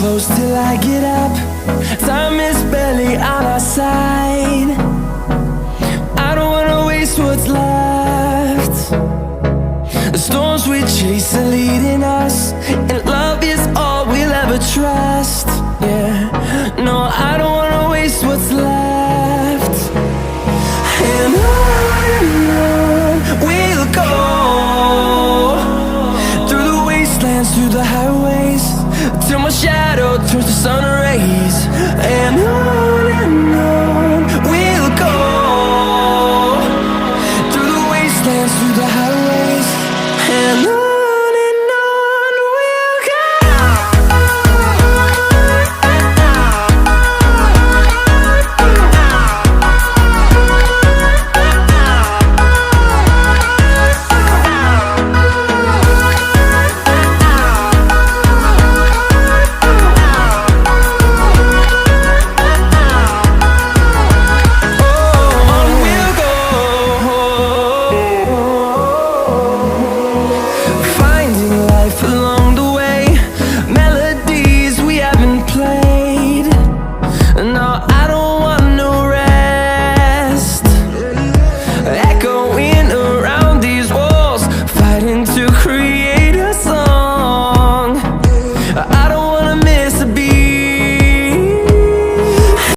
close till I get up. Time is barely on our side. I don't wanna waste what's left. The storms we chase are leading us, and love is all we'll ever trust. Yeah, no, I don't wanna waste what's left. And on we'll go, through the wastelands, through the highways, till my shadow